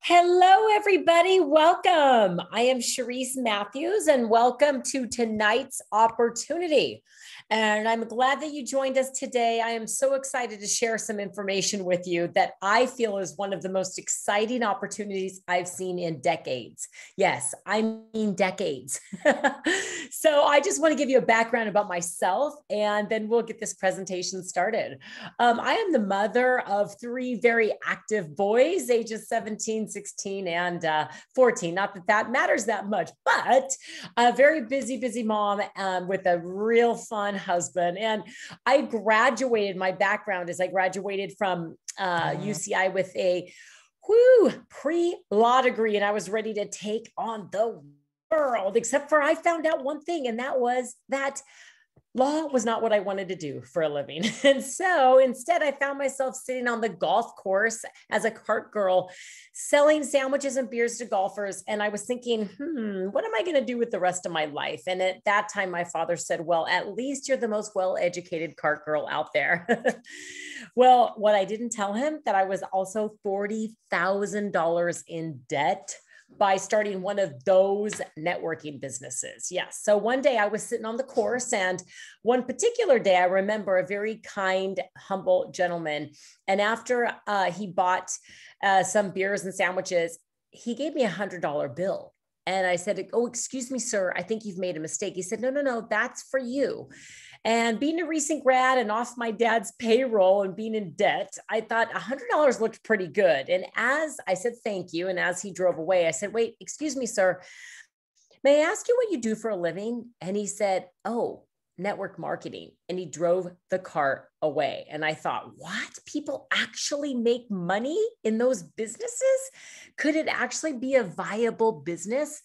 Hello, everybody. Welcome. I am Cherise Matthews, and welcome to tonight's opportunity. And I'm glad that you joined us today. I am so excited to share some information with you that I feel is one of the most exciting opportunities I've seen in decades. Yes, I mean decades. So I just want to give you a background about myself, and then we'll get this presentation started. I am the mother of three very active boys, ages 17, 16, and 14. Not that that matters that much, but a very busy mom with a real fun husband. And I graduated, my background is I graduated from UCI with a pre-law degree, and I was ready to take on the world, except for I found out one thing, and that was that law was not what I wanted to do for a living. And so instead, I found myself sitting on the golf course as a cart girl, selling sandwiches and beers to golfers. And I was thinking, what am I going to do with the rest of my life? And at that time, my father said, well, at least you're the most well-educated cart girl out there. Well, what I didn't tell him, that I was also $40,000 in debt by starting one of those networking businesses. Yes. So one day I was sitting on the course, and one particular day I remember a very kind, humble gentleman. And after he bought some beers and sandwiches, he gave me $100 bill. And I said, oh, excuse me, sir, I think you've made a mistake. He said, no, that's for you. And being a recent grad and off my dad's payroll and being in debt, I thought $100 looked pretty good. And as I said, thank you. And as he drove away, I said, wait, excuse me, sir, may I ask you what you do for a living? And he said, oh, network marketing. And he drove the car away. And I thought, what? People actually make money in those businesses? Could it actually be a viable business?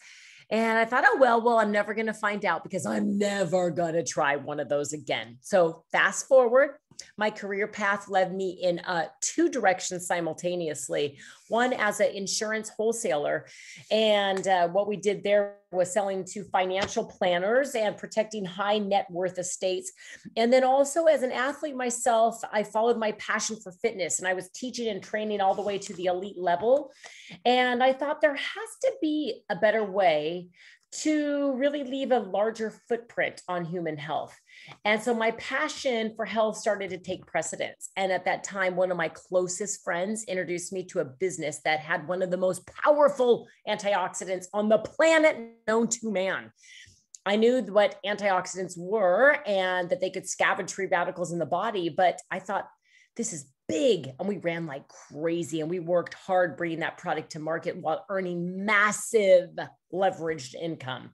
And I thought, oh, well, I'm never going to find out because I'm never going to try one of those again. So fast forward, my career path led me in two directions simultaneously. One as an insurance wholesaler. And what we did there was selling to financial planners and protecting high net worth estates. And then also as an athlete myself, I followed my passion for fitness, and I was teaching and training all the way to the elite level. And I thought there has to be a better way to really leave a larger footprint on human health. And so my passion for health started to take precedence. And at that time, one of my closest friends introduced me to a business that had one of the most powerful antioxidants on the planet known to man. I knew what antioxidants were and that they could scavenge free radicals in the body, but I thought, this is big. And we ran like crazy, and we worked hard bringing that product to market while earning massive leveraged income.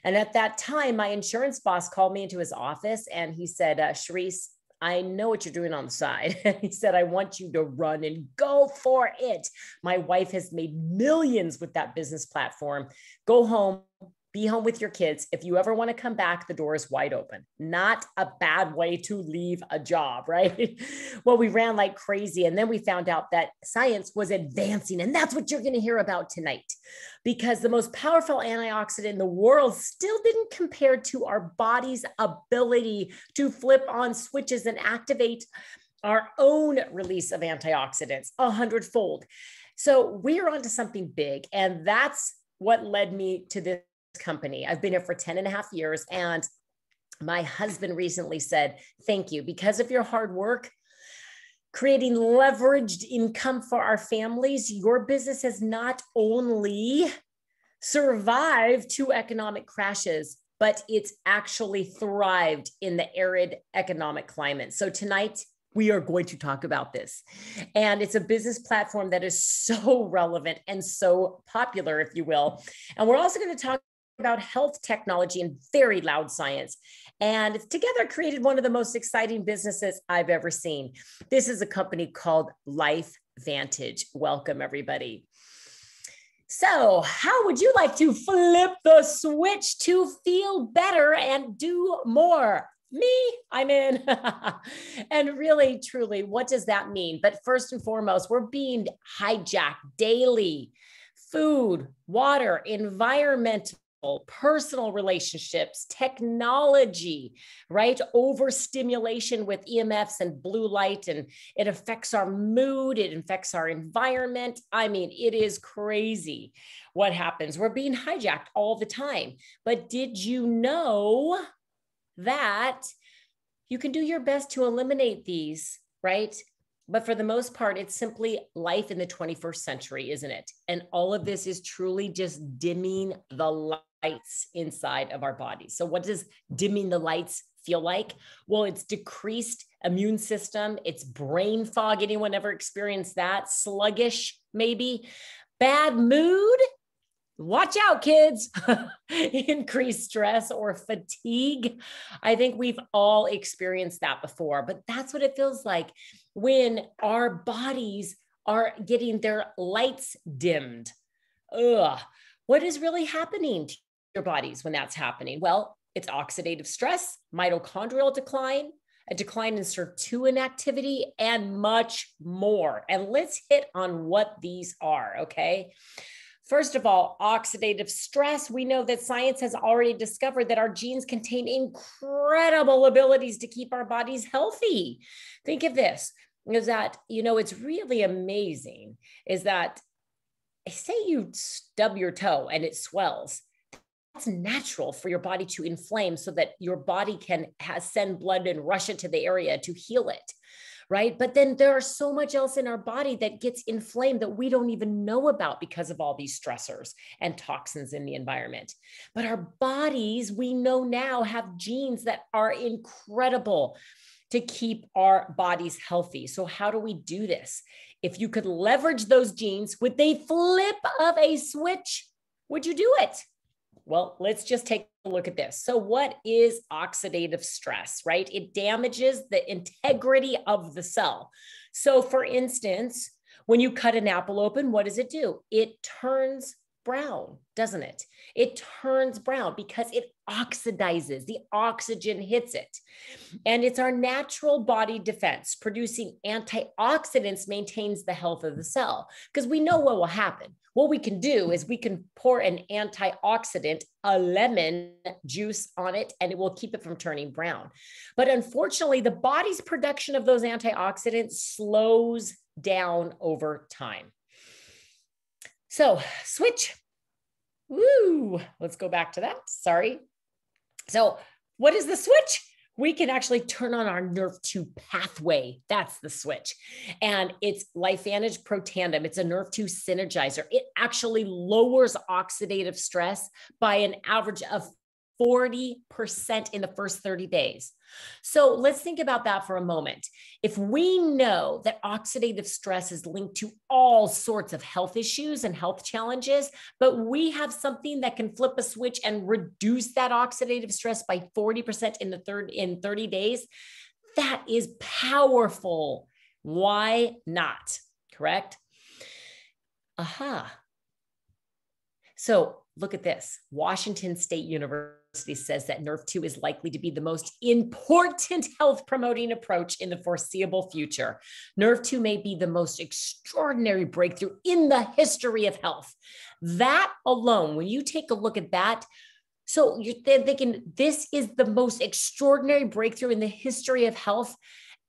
And at that time, my insurance boss called me into his office, and he said, Cherise, I know what you're doing on the side. And he said, I want you to run and go for it. My wife has made millions with that business platform. Go home. Be home with your kids. If you ever want to come back, the door is wide open. Not a bad way to leave a job, right? Well, we ran like crazy. And then we found out that science was advancing. And that's what you're going to hear about tonight, because the most powerful antioxidant in the world still didn't compare to our body's ability to flip on switches and activate our own release of antioxidants 100-fold. So we're onto something big. And that's what led me to this company. I've been here for 10 and a half years. And my husband recently said, thank you, because of your hard work, creating leveraged income for our families. Your business has not only survived two economic crashes, but it's actually thrived in the arid economic climate. So tonight, we are going to talk about this. And it's a business platform that is so relevant and so popular, if you will. And we're also going to talk about health technology and very loud science. And it's together created one of the most exciting businesses I've ever seen. This is a company called Lifevantage. Welcome, everybody. So how would you like to flip the switch to feel better and do more? Me, I'm in. And really, truly, what does that mean? But first and foremost, we're being hijacked daily. Food, water, environmental, personal relationships, technology, right? Overstimulation with EMFs and blue light, and it affects our mood. It affects our environment. I mean, it is crazy what happens. We're being hijacked all the time. But did you know that you can do your best to eliminate these, right? But for the most part, it's simply life in the 21st century, isn't it? And all of this is truly just dimming the lights inside of our bodies. So what does dimming the lights feel like? Well, it's decreased immune system. It's brain fog. Anyone ever experienced that? Sluggish, maybe. Bad mood. Watch out, kids. Increased stress or fatigue. I think we've all experienced that before, but that's what it feels like when our bodies are getting their lights dimmed. Ugh. What is really happening to your bodies when that's happening? Well, it's oxidative stress, mitochondrial decline, a decline in sirtuin activity, and much more. And let's hit on what these are, okay? First of all, oxidative stress. We know that science has already discovered that our genes contain incredible abilities to keep our bodies healthy. Think of this, is that, it's really amazing, is that say you stub your toe and it swells. That's natural for your body to inflame so that your body can send blood and rush it to the area to heal it. Right? But then there's so much else in our body that gets inflamed that we don't even know about because of all these stressors and toxins in the environment. But our bodies, we know now, have genes that are incredible to keep our bodies healthy. So how do we do this? If you could leverage those genes with a flip of a switch, would you do it? Well, let's just take a look at this. So what is oxidative stress, right? It damages the integrity of the cell. So for instance, when you cut an apple open, what does it do? It turns brown, doesn't it? It turns brown because it oxidizes. The oxygen hits it. And it's our natural body defense. Producing antioxidants maintains the health of the cell, because we know what will happen. What we can do is we can pour an antioxidant, a lemon juice on it, and it will keep it from turning brown. But unfortunately, the body's production of those antioxidants slows down over time. So switch. Woo. Let's go back to that. Sorry. So what is the switch? We can actually turn on our NRF2 pathway. That's the switch. And it's Lifevantage Pro Tandem. It's a NRF2 synergizer. It actually lowers oxidative stress by an average of 40% in the first 30 days. So let's think about that for a moment. If we know that oxidative stress is linked to all sorts of health issues and health challenges, but we have something that can flip a switch and reduce that oxidative stress by 40% in 30 days, that is powerful. Why not? Correct? Aha. So look at this. Washington State University says that NRF2 is likely to be the most important health promoting approach in the foreseeable future. NRF2 may be the most extraordinary breakthrough in the history of health. That alone, when you take a look at that, so you're thinking this is the most extraordinary breakthrough in the history of health,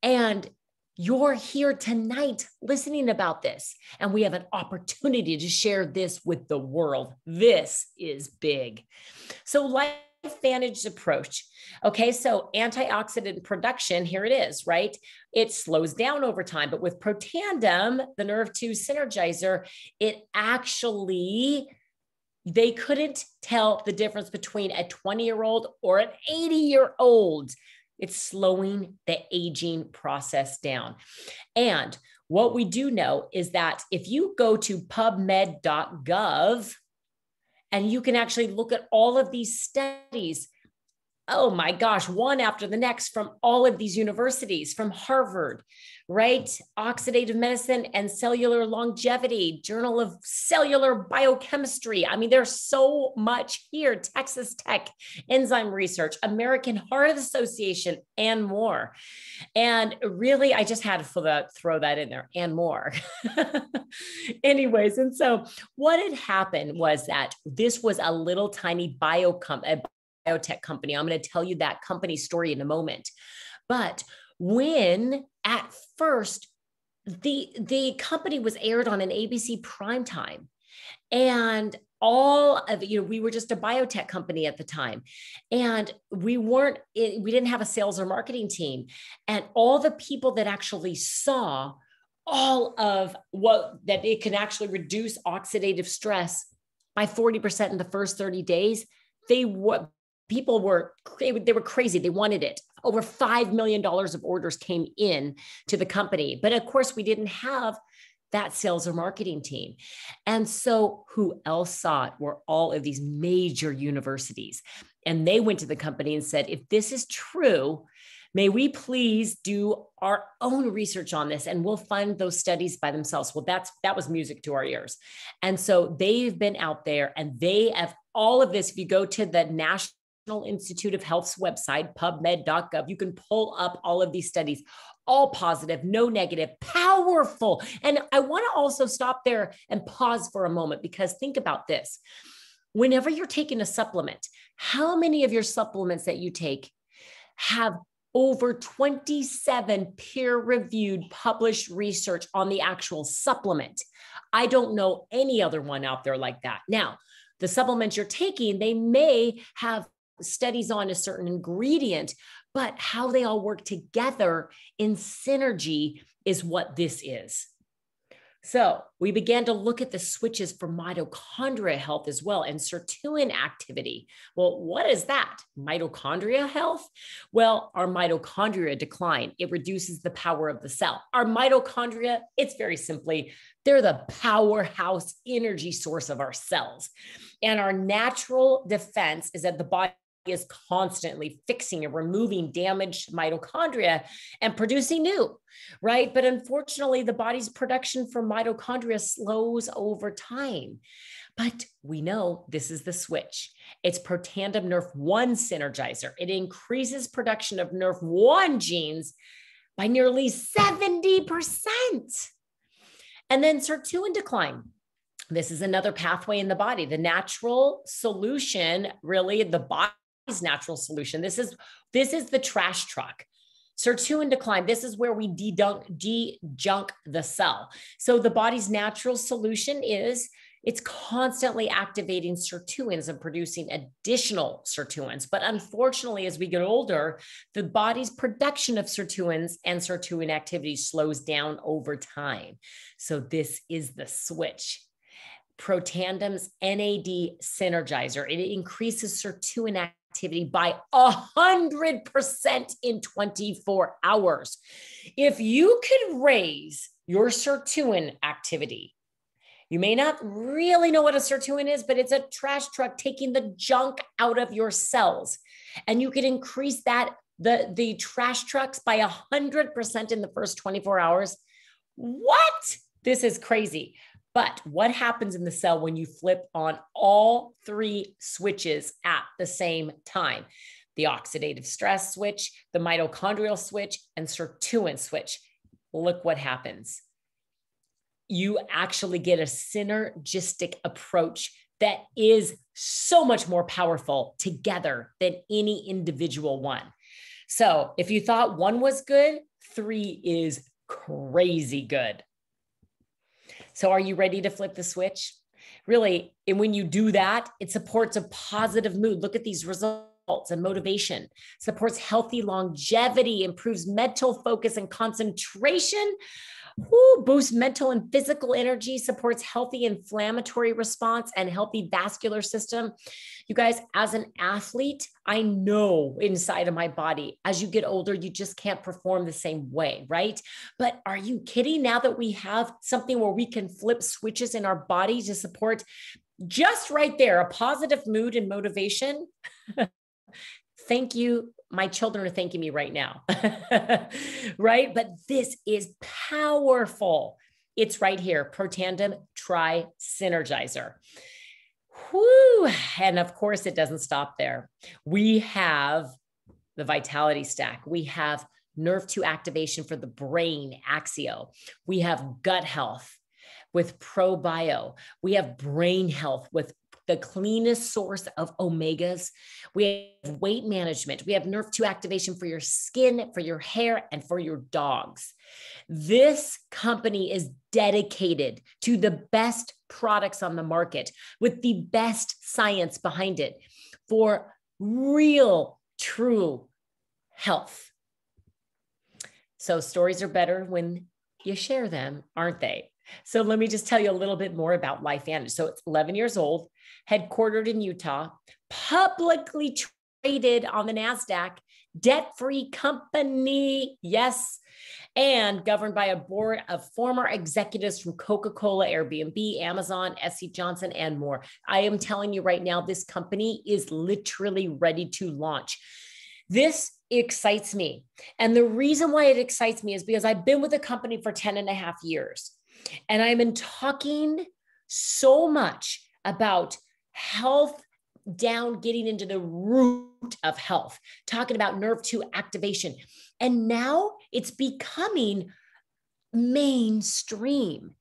and you're here tonight listening about this, and we have an opportunity to share this with the world. This is big. So Lifevantage approach. Okay, so antioxidant production, here it is, right? It slows down over time, but with Protandem, the NRF2 synergizer, it actually, they couldn't tell the difference between a 20-year-old or an 80-year-old. It's slowing the aging process down. And what we do know is that if you go to pubmed.gov and you can actually look at all of these studies, oh my gosh, one after the next from all of these universities, from Harvard, right? Oxidative medicine and cellular longevity, Journal of Cellular Biochemistry. I mean, there's so much here. Texas Tech, Enzyme Research, American Heart Association, and more. And really, I just had to throw that in there, and more. Anyways, and so what had happened was that this was a little tiny biotech company. I'm going to tell you that company story in a moment. But when at first the company was aired on an ABC primetime, and all of, we were just a biotech company at the time, and we didn't have a sales or marketing team. And all the people that actually saw all of that it can actually reduce oxidative stress by 40% in the first 30 days, they were crazy. They wanted it. Over $5 million of orders came in to the company. But of course, we didn't have that sales or marketing team. And so who else saw it were all of these major universities. And they went to the company and said, if this is true, may we please do our own research on this, and we'll fund those studies by themselves. Well, that was music to our ears. And so they've been out there, and they have all of this. If you go to the National Institute of Health's website, pubmed.gov, you can pull up all of these studies, all positive, no negative, powerful. And I want to also stop there and pause for a moment, because think about this. Whenever you're taking a supplement, how many of your supplements that you take have over 27 peer-reviewed published research on the actual supplement? I don't know any other one out there like that. Now, the supplements you're taking, they may have studies on a certain ingredient, but how they all work together in synergy is what this is. So we began to look at the switches for mitochondria health as well, and sirtuin activity. Well, what is that? Mitochondria health? Well, our mitochondria decline. It reduces the power of the cell. Our mitochondria, it's very simply, they're the powerhouse energy source of our cells. And our natural defense is that the body is constantly fixing and removing damaged mitochondria and producing new, right? But unfortunately, the body's production for mitochondria slows over time. But we know this is the switch. It's protandem NRF1 synergizer. It increases production of NRF1 genes by nearly 70%. And then sirtuin decline. This is another pathway in the body. The natural solution, really the body's natural solution. This is the trash truck. Sirtuin decline. This is where we de-junk the cell. So the body's natural solution is it's constantly activating sirtuins and producing additional sirtuins. But unfortunately, as we get older, the body's production of sirtuins and sirtuin activity slows down over time. So this is the switch. Protandem's NAD synergizer. It increases sirtuin activity by 100% in 24 hours. If you could raise your sirtuin activity, you may not really know what a sirtuin is, but it's a trash truck taking the junk out of your cells. And you could increase that, the trash trucks by 100% in the first 24 hours. What? This is crazy. But what happens in the cell when you flip on all three switches at the same time? The oxidative stress switch, the mitochondrial switch, and sirtuin switch. Look what happens. You actually get a synergistic approach that is so much more powerful together than any individual one. So if you thought one was good, three is crazy good. So are you ready to flip the switch? Really, and when you do that, it supports a positive mood. Look at these results and motivation, supports healthy longevity, improves mental focus and concentration, boosts mental and physical energy, supports healthy inflammatory response and healthy vascular system. You guys, as an athlete, I know inside of my body, as you get older, you just can't perform the same way, right? But are you kidding? Now that we have something where we can flip switches in our body to support just right there, a positive mood and motivation, Thank you. My children are thanking me right now, right? But this is powerful. It's right here, Protandim Tri-Synergizer. Whoo! And of course, it doesn't stop there. We have the Vitality Stack. We have Nerve 2 activation for the brain, Axio. We have gut health with Pro Bio. We have brain health with the cleanest source of omegas. We have weight management. We have Nerve 2 activation for your skin, for your hair, and for your dogs. This company is dedicated to the best products on the market with the best science behind it for real, true health. So stories are better when you share them, aren't they? So let me just tell you a little bit more about Lifevantage. So it's 11 years old, headquartered in Utah, publicly traded on the NASDAQ, debt-free company, yes, and governed by a board of former executives from Coca-Cola, Airbnb, Amazon, SC Johnson, and more. I am telling you right now, this company is literally ready to launch. This excites me. And the reason why it excites me is because I've been with the company for 10 and a half years. And I've been talking so much about health down, getting into the root of health, talking about Nerve 2 activation. And now it's becoming mainstream.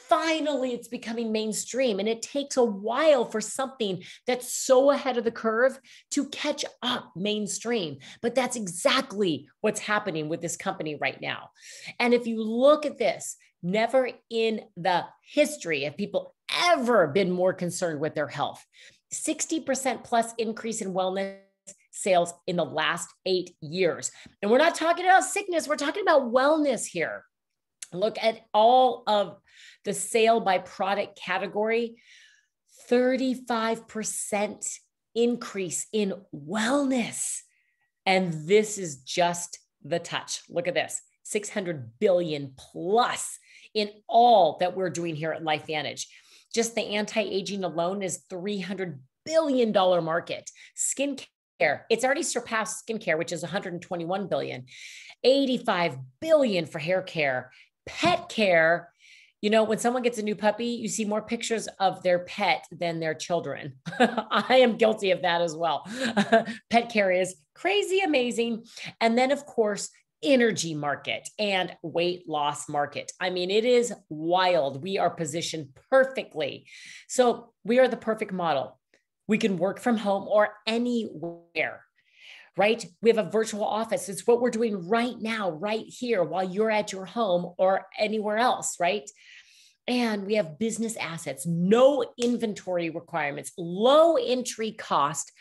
Finally, it's becoming mainstream. And it takes a while for something that's so ahead of the curve to catch up mainstream. But that's exactly what's happening with this company right now. And if you look at this, never in the history have people ever been more concerned with their health. 60% plus increase in wellness sales in the last 8 years. And we're not talking about sickness. We're talking about wellness here. Look at all of the sale by product category, 35% increase in wellness. And this is just the touch. Look at this, 600 billion plus in all that we're doing here at Lifevantage. Just the anti-aging alone is $300 billion market. Skincare, it's already surpassed skincare, which is 121 billion, 85 billion for hair care, pet care. You know, when someone gets a new puppy, you see more pictures of their pet than their children. I am guilty of that as well. Pet care is crazy amazing. And then, of course, energy market and weight loss market. I mean, it is wild. We are positioned perfectly. So we are the perfect model. We can work from home or anywhere, right? We have a virtual office. It's what we're doing right now, right here, while you're at your home or anywhere else, right? And we have business assets, no inventory requirements, low entry cost.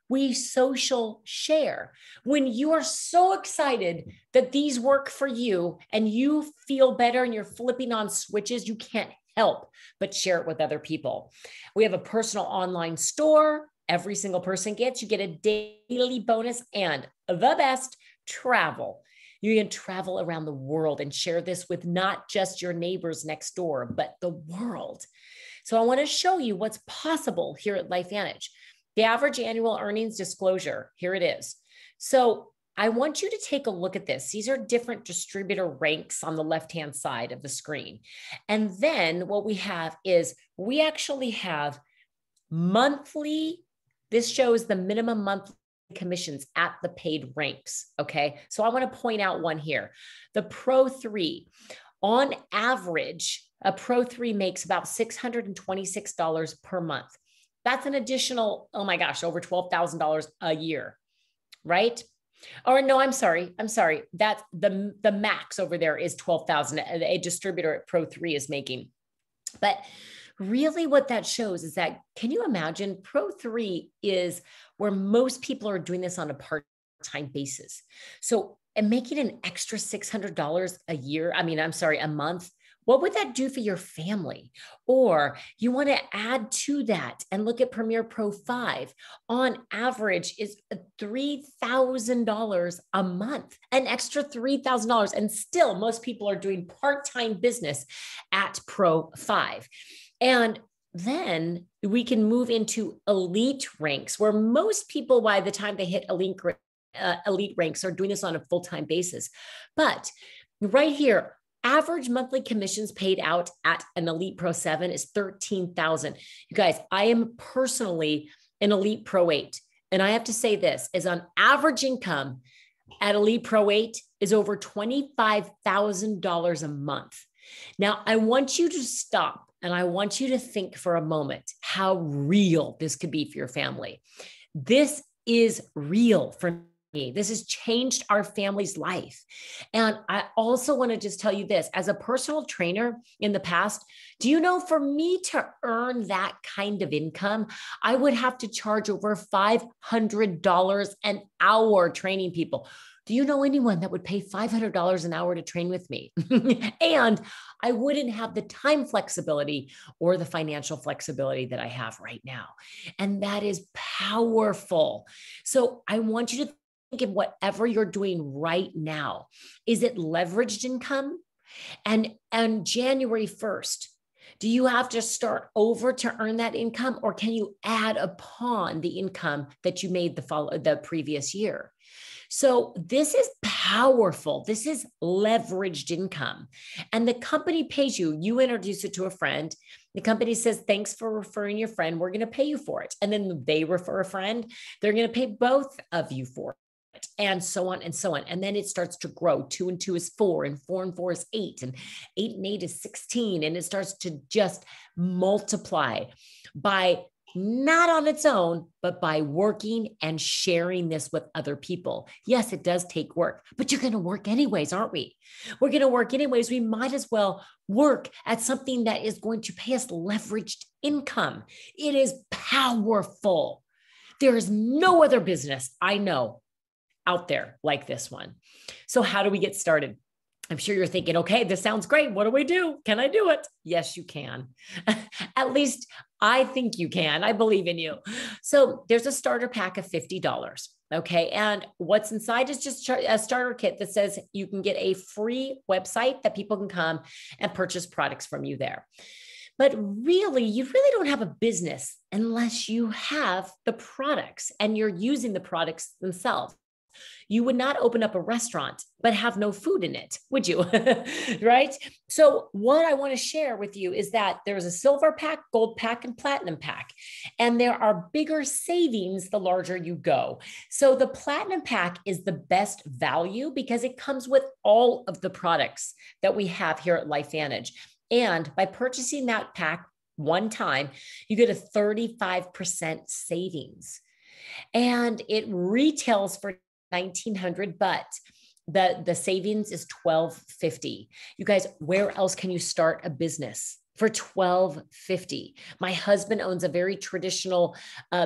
We social share. When you are so excited that these work for you and you feel better and you're flipping on switches, you can't help but share it with other people. We have a personal online store. Every single person gets, you get a daily bonus and the best, travel. You can travel around the world and share this with not just your neighbors next door, but the world. So I want to show you what's possible here at Lifevantage. The average annual earnings disclosure, here it is. So I want you to take a look at this. These are different distributor ranks on the left-hand side of the screen. And then what we have is we actually have monthly, this shows the minimum monthly commissions at the paid ranks, okay? So I want to point out one here. The Pro 3, on average, a Pro 3 makes about $626 per month. That's an additional, oh my gosh, over $12,000 a year, right? Or no, I'm sorry. That's the max over there is $12,000 a distributor at Pro 3 is making. But really what that shows is that, can you imagine, Pro 3 is where most people are doing this on a part-time basis. So, and making an extra $600 a year, a month, what would that do for your family? Or you want to add to that and look at Premier Pro 5, on average is $3,000 a month, an extra $3,000. And still most people are doing part-time business at Pro 5. And then we can move into elite ranks, where most people, by the time they hit elite ranks, are doing this on a full-time basis. But right here, average monthly commissions paid out at an Elite Pro 7 is $13,000. You guys, I am personally an Elite Pro 8. And I have to say this is on average income at Elite Pro 8 is over $25,000 a month. Now, I want you to stop and I want you to think for a moment how real this could be for your family. This is real for me. This has changed our family's life. And I also want to just tell you this, as a personal trainer in the past, do you know, for me to earn that kind of income, I would have to charge over $500 an hour training people. Do you know anyone that would pay $500 an hour to train with me? And I wouldn't have the time flexibility or the financial flexibility that I have right now. And that is powerful. So I want you to think of whatever you're doing right now. Is it leveraged income? And January 1st, do you have to start over to earn that income, or can you add upon the income that you made the previous year? So this is powerful. This is leveraged income. And the company pays you. You introduce it to a friend. The company says, thanks for referring your friend. We're going to pay you for it. And then they refer a friend. They're going to pay both of you for it, and so on and so on. And then it starts to grow. 2 and 2 is 4, and 4 and 4 is 8, and 8 and 8 is 16. And it starts to just multiply by not on its own, but by working and sharing this with other people. Yes, it does take work, but you're going to work anyways, aren't we? We're going to work anyways. We might as well work at something that is going to pay us leveraged income. It is powerful. There is no other business I know out there like this one. So how do we get started? I'm sure you're thinking, okay, this sounds great. What do we do? Can I do it? Yes, you can. At least I think you can. I believe in you. So there's a starter pack of $50. Okay. And what's inside is just a starter kit that says you can get a free website that people can come and purchase products from you there. But really, you really don't have a business unless you have the products and you're using the products themselves. You would not open up a restaurant, but have no food in it, would you? Right? So what I want to share with you is that there's a silver pack, gold pack, and platinum pack. And there are bigger savings the larger you go. So the platinum pack is the best value because it comes with all of the products that we have here at Lifevantage. And by purchasing that pack one time, you get a 35% savings. And it retails for $1,900, but the savings is $1,250. You guys, where else can you start a business for $1,250? My husband owns a very traditional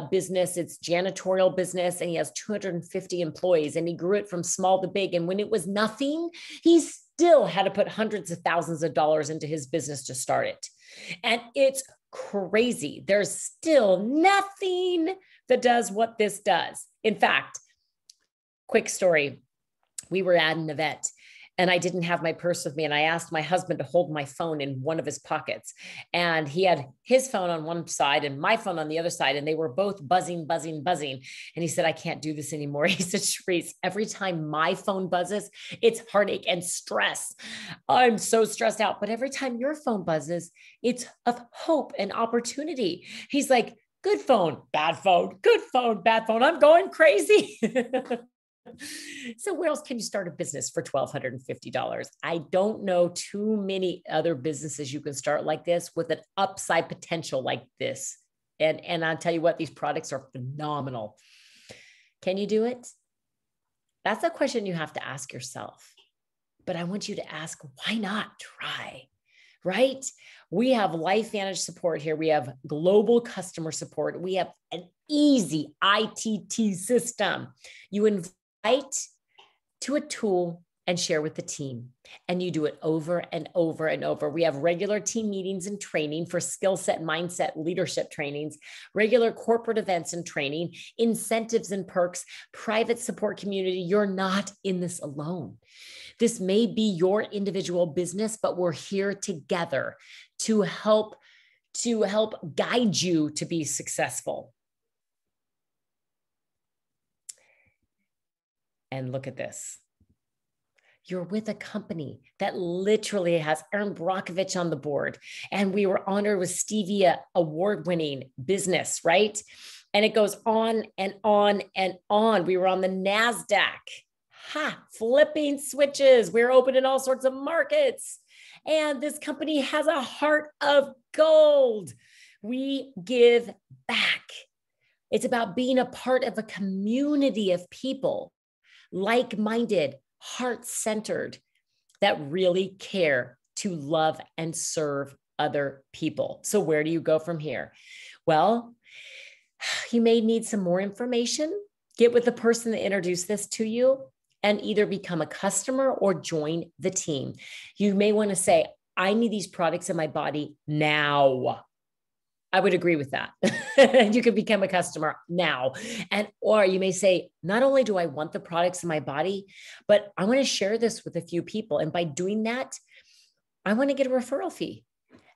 business. It's janitorial business, and he has 250 employees, and he grew it from small to big. And when it was nothing, he still had to put hundreds of thousands of dollars into his business to start it. And it's crazy. There's still nothing that does what this does. In fact, quick story. We were at an event and I didn't have my purse with me. And I asked my husband to hold my phone in one of his pockets. And he had his phone on one side and my phone on the other side. And they were both buzzing. And he said, I can't do this anymore. He said, Cherise, every time my phone buzzes, it's heartache and stress. I'm so stressed out. But every time your phone buzzes, it's of hope and opportunity. He's like, good phone, bad phone, good phone, bad phone. I'm going crazy. So where else can you start a business for $1,250? I don't know too many other businesses you can start like this with an upside potential like this. And I'll tell you what, these products are phenomenal. Can you do it? That's a question you have to ask yourself. But I want you to ask, why not try? Right? We have Lifevantage support here. We have global customer support. We have an easy ITT system. You invite to a tool and share with the team. And you do it over and over and over. We have regular team meetings and training for skill set, mindset, leadership trainings, regular corporate events and training, incentives and perks, private support community. You're not in this alone. This may be your individual business, but we're here together to help to help guide you to be successful. And look at this. You're with a company that literally has Erin Brockovich on the board. And we were honored with Stevia award-winning business, right? And it goes on and on and on. We were on the NASDAQ, flipping switches. We're open in all sorts of markets. And this company has a heart of gold. We give back. It's about being a part of a community of people, like-minded, heart-centered, that really care to love and serve other people. So where do you go from here? Well, you may need some more information. Get with the person that introduced this to you and either become a customer or join the team. You may want to say, I need these products in my body now. I would agree with that. You can become a customer now. Or you may say, not only do I want the products in my body, but I want to share this with a few people. And by doing that, I want to get a referral fee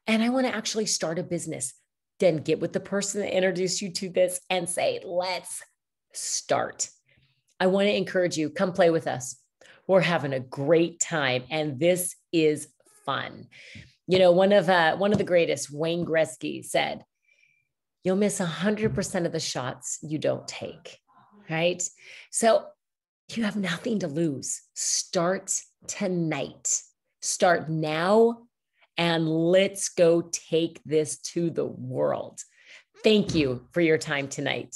and I want to actually start a business. Then get with the person that introduced you to this and say, let's start. I want to encourage you, come play with us. We're having a great time. And this is fun. You know, one of the greatest, Wayne Gretzky, said, you'll miss 100% of the shots you don't take, right? So you have nothing to lose. Start tonight. Start now, and let's go take this to the world. Thank you for your time tonight.